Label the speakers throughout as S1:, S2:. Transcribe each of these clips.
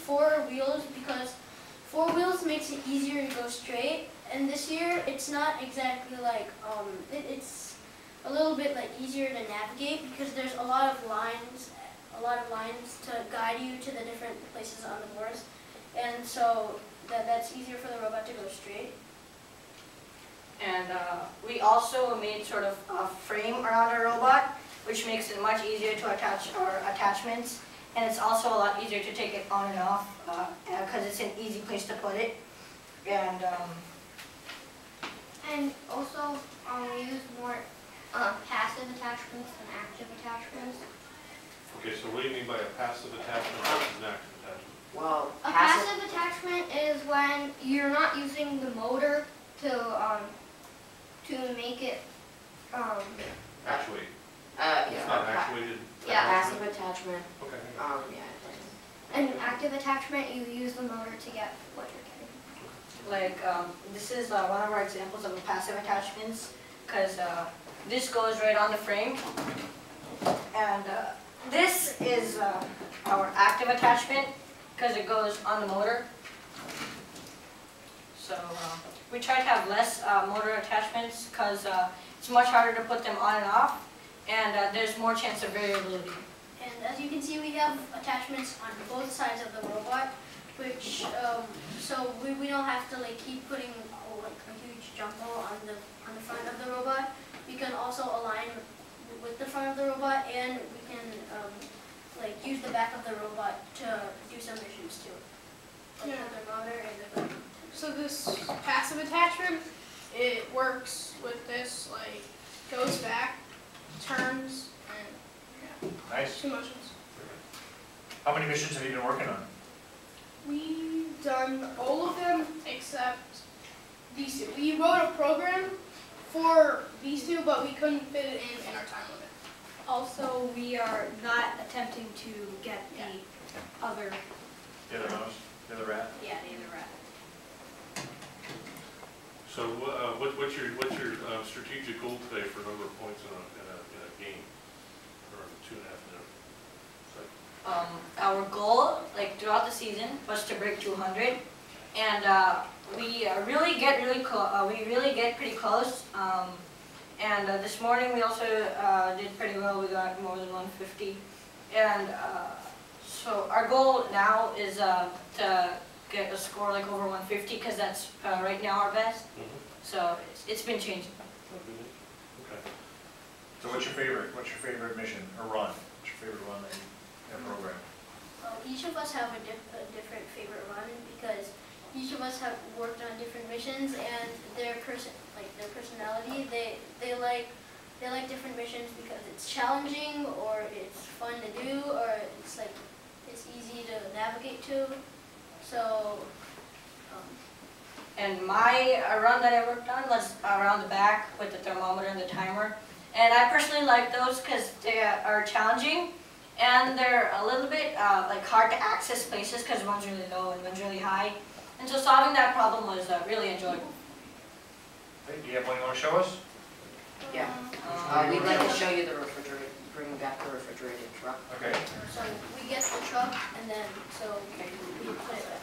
S1: 4 wheels because 4 wheels makes it easier to go straight. And this year, it's not exactly like, it's a little bit like easier to navigate because there's a lot of lines to guide you to the different places on the boards. And so that's easier for the robot to go straight.
S2: And we also made sort of a frame around our robot, which makes it much easier to attach our attachments. And it's also a lot easier to take it on and off because it's an easy place to put it.
S3: And also, we use more passive attachments than active attachments.
S4: Okay, so what do you mean by a passive attachment versus an active attachment?
S5: Well,
S3: A passive attachment is when you're not using the motor to make it
S4: Actuate.
S5: yeah.
S4: It's not actuated.
S3: Yeah.
S5: Passive attachment.
S4: Okay.
S5: Yeah.
S3: an active attachment. You use the motor to get what you're getting.
S2: Like this is one of our examples of a passive attachments because this goes right on the frame. And this is our active attachment because it goes on the motor. So we try to have less motor attachments because it's much harder to put them on and off, and there's more chance of variability.
S1: And as you can see, we have attachments on both sides of the robot, which so we don't have to like keep putting like a huge jumbo on the front of the robot. We can also align with the front of the robot, and we can like use the back of the robot to do some missions too, like the thermometer and the.
S6: So this passive attachment, it works with this, like, goes back, turns, and
S7: Nice.
S6: 2 motions.
S7: How many missions have you been working on?
S6: We've done all of them except these 2. We wrote a program for these 2, but we couldn't fit it in our time limit.
S8: Also, we are not attempting to get the other.
S7: The other mouse? The other rat?
S8: Yeah, the other rat.
S4: So what's your strategic goal today for number of points in a game, or 2.5 minutes?
S2: Our goal, like throughout the season, was to break 200, and we really get pretty close. And this morning we also did pretty well. We got more than 150, and so our goal now is to get a score like over 150 because that's right now our best. So it's been changing.
S4: Okay.
S7: So what's your favorite mission or run? What's your favorite run that you have programmed?
S1: Each of us have a different favorite run because each of us have worked on different missions, and their personality, they like different missions because it's challenging or it's fun to do or it's like it's easy to navigate to. So.
S2: And my run that I worked on was around the back with the thermometer and the timer. And I personally like those because they are challenging and they're a little bit like hard to access places because one's really low and one's really high. And so solving that problem was really enjoyable.
S7: Hey, do you have one you want to show us?
S5: Yeah. We'd like to show you the refrigerator, bring back the refrigerated truck.
S7: Okay.
S1: So we get the truck and then we put it back.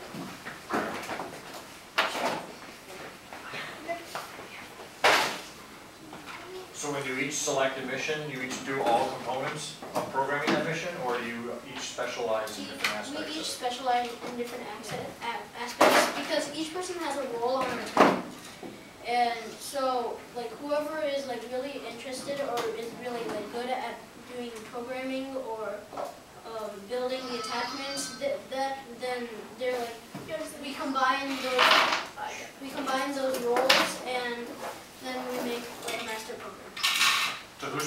S7: So when you each select a mission, you each do all components of programming that mission, or do you each specialize in different aspects?
S1: We each specialize in different aspects because each person has a role on the team. And so, like, whoever is like really interested or is really like good at doing programming or building the attachments, then they're like we combine those roles and then we make like a master program.
S7: So who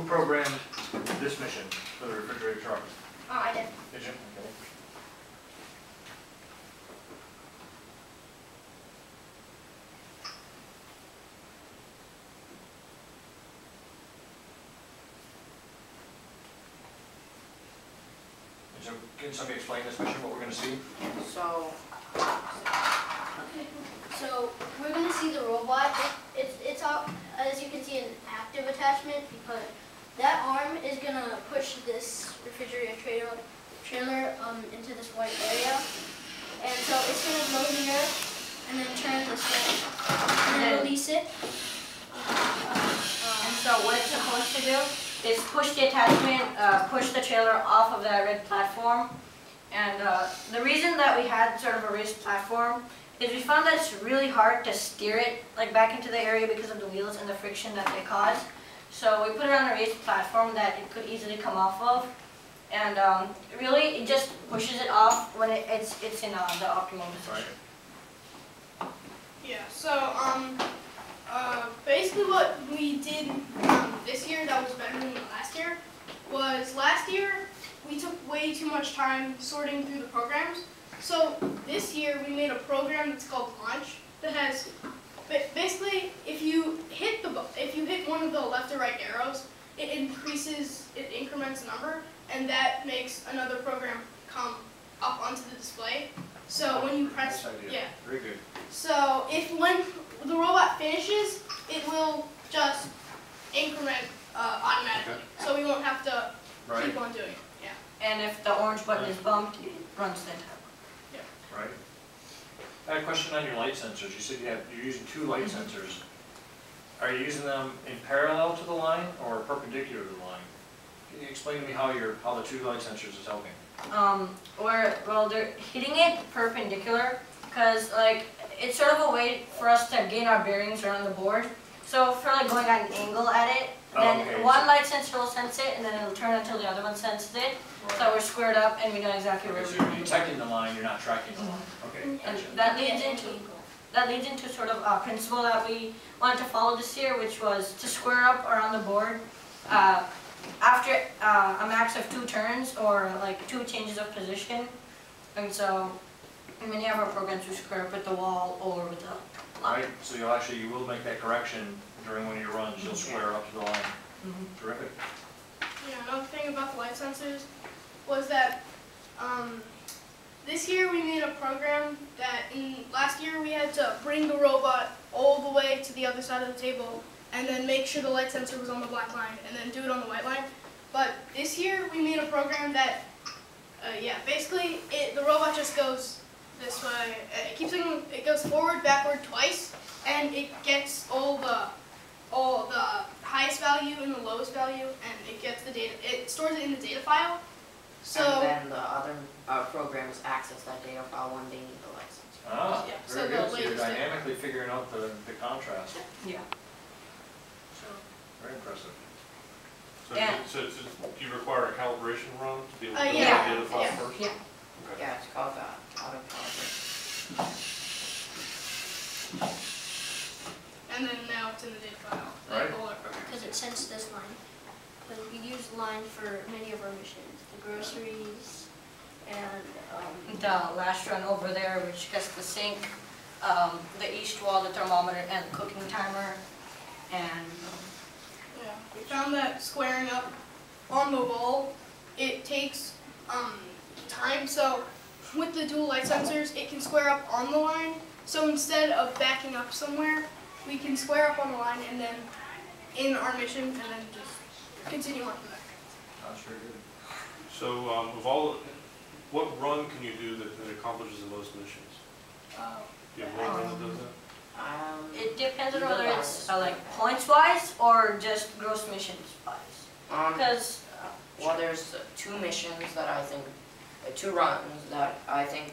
S7: programmed this mission for the refrigerated truck?
S1: Oh, I did.
S7: Did you? Okay. So can somebody explain this mission, what we're going to see?
S5: So,
S1: Okay. So we're gonna see the robot. It's all, as you can see, an active attachment because that arm is gonna push this refrigerator trailer into this white area, release it.
S2: And so what it's supposed to do is push the attachment, push the trailer off of that red platform. And the reason that we had sort of a raised platform is we found that it's really hard to steer it like back into the area because of the wheels and the friction that they cause. So we put it on a raised platform that it could easily come off of. And really, it just pushes it off when it's in the optimal position.
S6: Yeah, so basically what we did this year that was better than last year was last year we took way too much time sorting through the programs. So this year we made a program that's called Launch that has basically if you hit one of the left or right arrows, it increments a number, and that makes another program come up onto the display. So when you press,
S7: Nice idea.
S6: yeah.
S7: Very good.
S6: So when the robot finishes, it will just increment automatically. So we won't have to
S7: Right,
S6: keep on doing it. Yeah.
S2: And if the orange button is bumped, it runs the entire.
S7: right. I had a question on your light sensors. You said you're using 2 light sensors. Are you using them in parallel to the line or perpendicular to the line? Can you explain to me how the 2 light sensors is helping?
S2: They're hitting it perpendicular because like it's sort of a way for us to gain our bearings around the board. So if we're like going at an angle at it, then
S7: okay.
S2: one light sensor will sense it and then it'll turn until the other one senses it. So we're squared up and we know exactly where
S7: Okay,
S2: we're
S7: so you're
S2: going.
S7: detecting the line, you're not tracking the line. Okay,
S2: And
S7: gotcha.
S2: that leads into sort of a principle that we wanted to follow this year, which was to square up around the board after a max of 2 turns or like 2 changes of position. And so in many of our programs we square up with the wall or with the line.
S7: Right, so you will make that correction during one of your runs, you'll square up to the line. Terrific.
S6: Yeah. Another thing about the light sensors was that this year we made a program that last year we had to bring the robot all the way to the other side of the table and then make sure the light sensor was on the black line and then do it on the white line. But this year we made a program that, basically the robot just goes this way. It goes forward, backward twice, and it gets all the highest value and the lowest value, and it gets the data. It stores it in the data file. So
S5: And then the other programs access that data file when they need the license.
S7: Ah,
S6: Yeah, so
S7: very
S6: the
S7: good, so you're
S6: latest data.
S7: dynamically figuring out the contrast.
S2: Yeah.
S7: Very impressive.
S4: So,
S2: Yeah.
S4: so do you require a calibration run to be able to
S6: Yeah.
S4: identify
S6: Yeah.
S4: first?
S2: Yeah.
S4: Okay.
S5: Yeah, it's called auto calibration.
S6: And then now it's in the data file.
S7: Right.
S6: All our programs.
S1: Because it sensed this line. Because we use line for many of our missions, the groceries, and
S2: The last run over there, which gets the sink, the east wall, the thermometer, and the cooking timer, and
S6: Yeah, we found that squaring up on the wall, it takes time. So with the dual light sensors, it can square up on the line. So instead of backing up somewhere, we can square up on the line and then in our mission and then just continue on from there.
S7: That's very good.
S4: So what run can you do that accomplishes the most missions? Do you have one run that does that?
S2: it depends on whether it's like points-wise or just gross missions-wise. Because
S5: Well, there's 2 missions that I think, 2 runs that I think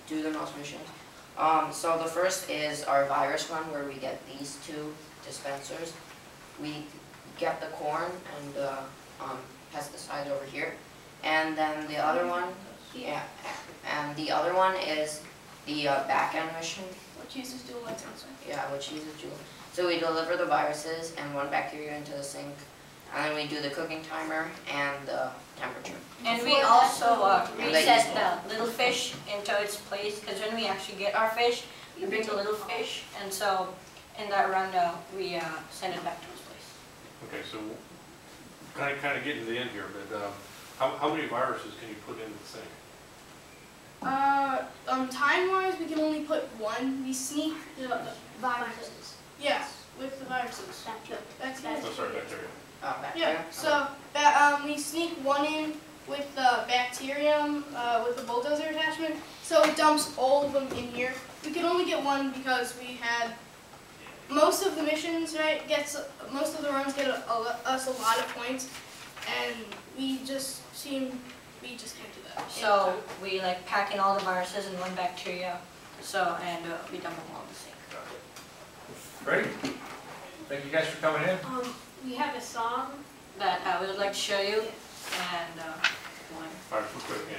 S5: do the most missions. So the first is our virus run where we get these 2 dispensers. We get the corn and the pesticides over here. And then the other one, and the other one is the back-end mission.
S6: Which uses dual light sensor.
S5: Yeah, which uses Joule. So we deliver the viruses and 1 bacteria into the sink, and then we do the cooking timer and the temperature.
S2: And we also reset the little fish into its place, because when we actually get our fish, we bring the little fish, and so in that run, we send it back to its place.
S4: Okay, so kind of getting to the end here, but how many viruses can you put into the sink?
S6: Time-wise, we can only put 1. We sneak the
S1: viruses.
S6: yeah, with the viruses. Bacteria.
S4: Oh, sorry, bacteria.
S5: Bacteria?
S6: Yeah, so we sneak 1 in with the bacterium, with the bulldozer attachment, so it dumps all of them in here. We could only get 1 because we had most of the missions, right, most of the runs get us a lot of points, and we just can't do that.
S2: So we like pack in all the viruses in one bacteria, and we dump them all in the sink.
S7: Great. Thank you guys for coming in.
S8: We have a song.
S2: That we would like to show you, and one.
S4: All right, quick, yeah.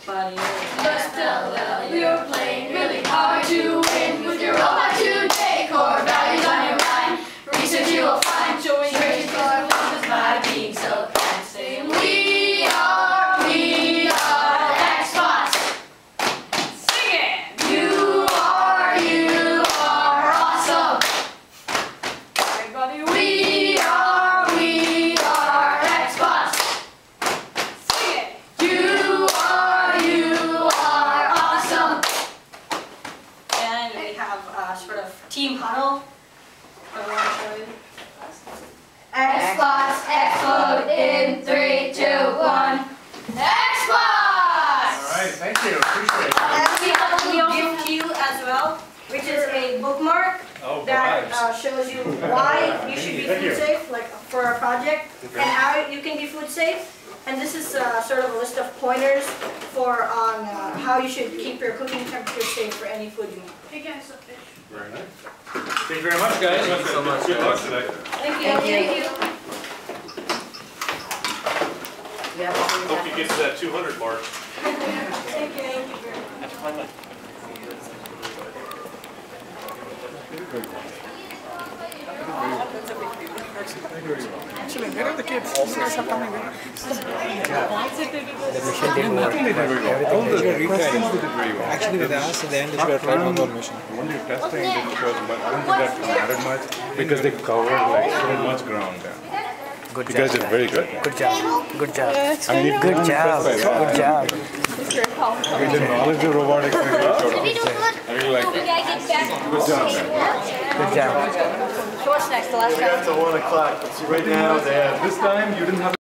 S2: But
S1: Just tell them you're playing really hard to win with your robot to take core values on your mind. Research you will find showing great performance by being so kind. Say we are Xbox.
S8: Sing it!
S1: You are awesome.
S8: Everybody,
S1: We are Xbox.
S8: sing it!
S1: You are awesome.
S2: and we have sort of team huddle. I want to show you.
S1: Xbox explode in 3, 2, 1. Xbox!
S7: All right, thank you, appreciate it.
S2: And we have a little gift to you as well, which is a bookmark
S7: Oh,
S2: that
S7: vibes.
S2: shows you why you should be
S7: Thank you.
S2: food safe, like for a project, and how you can be food safe. And this is sort of a list of pointers on how you should keep your cooking temperature safe for any food you make.
S6: Hey guys, up there.
S4: Very nice.
S7: Thank you very much, guys.
S4: Thank you so much. Good luck today.
S2: Thank you.
S5: Thank you. You have all your
S4: Hope you get to that 200 mark.
S2: Thank you.
S9: Actually, where are the kids? You guys are coming.
S10: The mission did nothing did very well. All the questions they did very well. Actually, with us, in the end, they should have tried one more mission.
S9: Only testing didn't show them, but I don't think that mattered much because they covered like so much ground there.
S10: Good
S9: You
S10: job.
S9: guys did very good.
S10: Good job. Good job.
S9: I mean, if
S10: Good
S9: you're
S10: job.
S9: impressed by
S10: Good
S9: that,
S10: job.
S9: with the knowledge of robotics, I really showed up. I really like it. Good job, man.
S10: Good job.
S2: So what's next? The last round?
S11: It's at 1 o'clock, but see right now, they have, this time, you didn't have